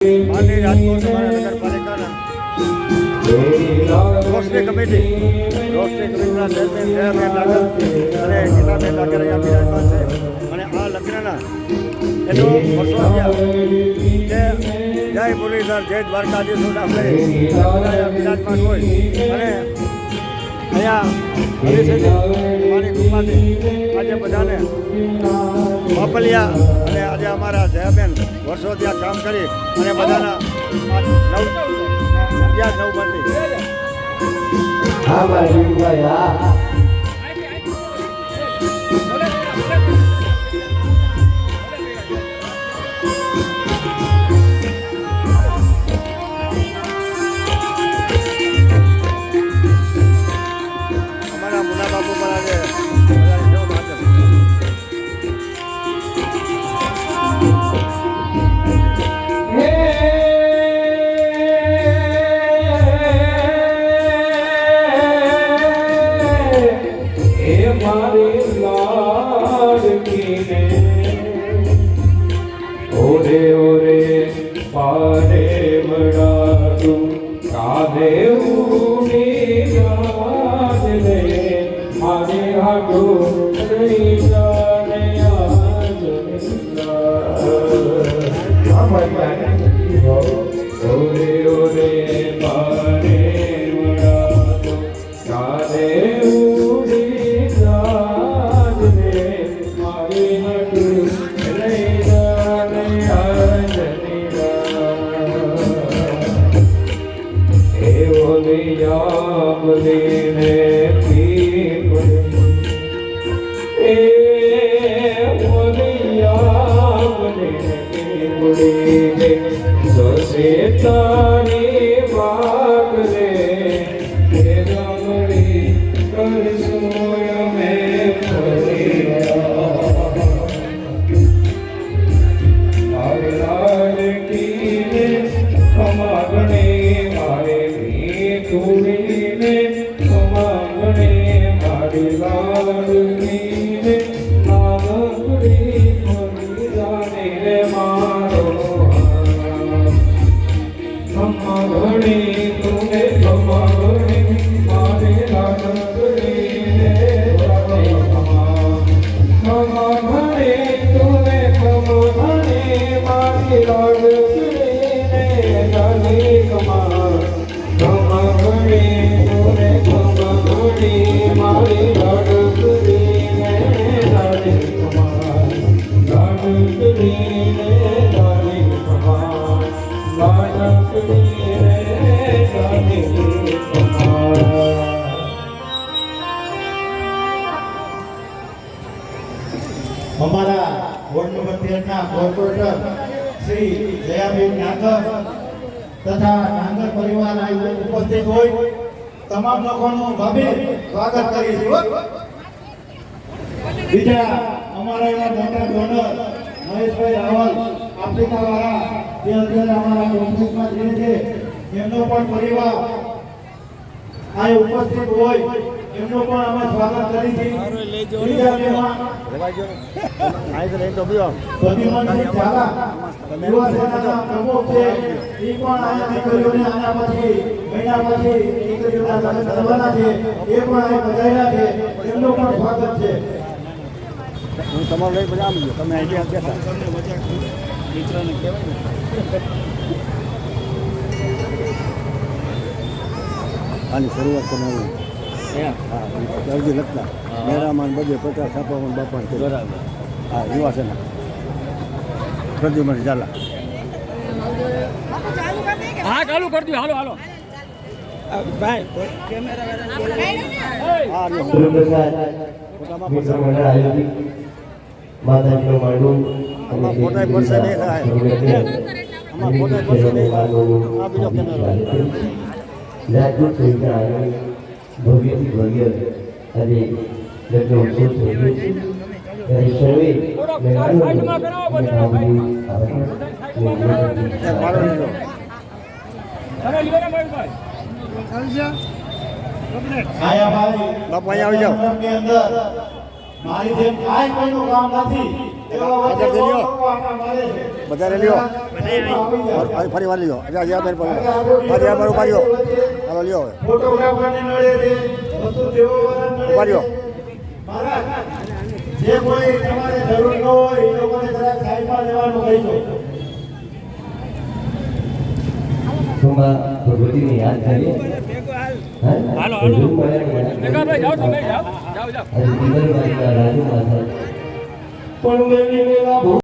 માનની રાજકોટ નગરપાલિકાના રોસ્ટરી કમિટીના ચેરમેન જયાબેન લાગર અને ગીતાબેન લાગર અહીંયા બિરાજમાન છે. અને આ લગ્નના એનો વર્ષો થયા કે જય મુરલીધર જય દ્વારકાધીશ આપણે બધા બિરાજમાન હોય અને અહીંયા મારી કૃપાથી આજે બધાને મોકલ્યા અને આજે અમારા જયાબેન વર્ષો ત્યાં કામ કરી અને બધાના 9 અમારા મુના બાપુ પણ આજે ઓરે ઓરે પારે વડાતું કાદે ઉની યાદ રે મારે હાડો રહી જાને યાદ ઓરે ઓરે પારે વડાતું કાદે ઉની યાદ રે મારે હાડો બોલીને એ બોલીને જોશે તારી વાગ રે ગામડી કરશું અમે મારે લાડકીને કમાગણે મારે તુડીને કમાગણે મારી લાડકીને નાગડી મરી જાને રે મારો કમાગણે તુને કમાગણે મારી લાડકડીને કમાગણે તુને કમાગણે મારી લાડકડીને જાને કમા કમાગણે તુને કમાગણે મારી લાડકડીને જાને કમા લાડકડીને જાને કમા લાડકડીને જાને કમા. અમારા વોર્ડ નંબર 13 ના કોર્પોરેટર શ્રી જયાબેન નાગર તથા નાગર પરિવાર ઉપસ્થિત હોય તમામ લોકોનું ભાભી સ્વાગત કરીએ છીએ. બીજા અમારા એવા મોટા ડોનર મહેશભાઈ રાવલ આફ્રિકા વાળા જે અત્યારે અમારા કોંગ્રેસમાં રહે છે એમનો પણ પરિવાર આ ઉપસ્થિત હોય એમનો પણ અમે સ્વાગત કરી છે. બીજા બેમાં પ્રતિમનસિંહ ઝાલા યુવા સેનાના પ્રમુખ છે એ પણ અહીંયા દીકરીઓને આના પછી મહિના પછી દીકરીઓના લગ્ન કરવાના છે એ પણ અહીં પધાર્યા છે એમનો પણ સ્વાગત છે. હું તમારું લઈ બધા આવી ગયો તમે આઈડિયા કહેતા મિત્રને કહેવાય આની શરૂઆત તમારી હા અરજી લખતા મેરામાન બધે 50 છાપામાં બાપા બરાબર હા યુવા સેના પ્રદ્યુમન ઝાલા હા ચાલુ કરી દો હાલો હાલો ભાઈ હા માતાજીનો માંડવો આમાં ફોટા પડશે નહીં થાય આમાં ફોટા પડશે નહીં થાય આ બીજો કેમેરો રાજકોટ સહિતના ભવ્યથી ભવ્ય અને લગ્ન ઉત્સવ થઈ ગયો છે ત્યારે સર્વે આયા ભાઈ બાપુ અહીંયા આવી જાઓ. મારી જેમ કાંઈ કોઈનું કામ નથી આગળથી લ્યો બધા લ્યો ફરી વાર લ્યો આજે આ બેન પર આજે આ પર ઉપાડ્યો હાલો લ્યો હવે ફોટોગ્રાફરને નડે છે વસ્તુ દેવોવાળા નડે છે. ઉપાડ્યો મહારાજ જે કોઈ તમારે જરૂર ન હોય એ લોકોને જરાક સાઈડમાં લેવાનું કહીજો. થોડા ભગવતીને યાદ કરીએ હાલો, હાલો. મેઘાભાઈ જાઓ તમે જાઓ જાઓ જાઓ આજે દિવાળી રાજુ માતા પણ મેં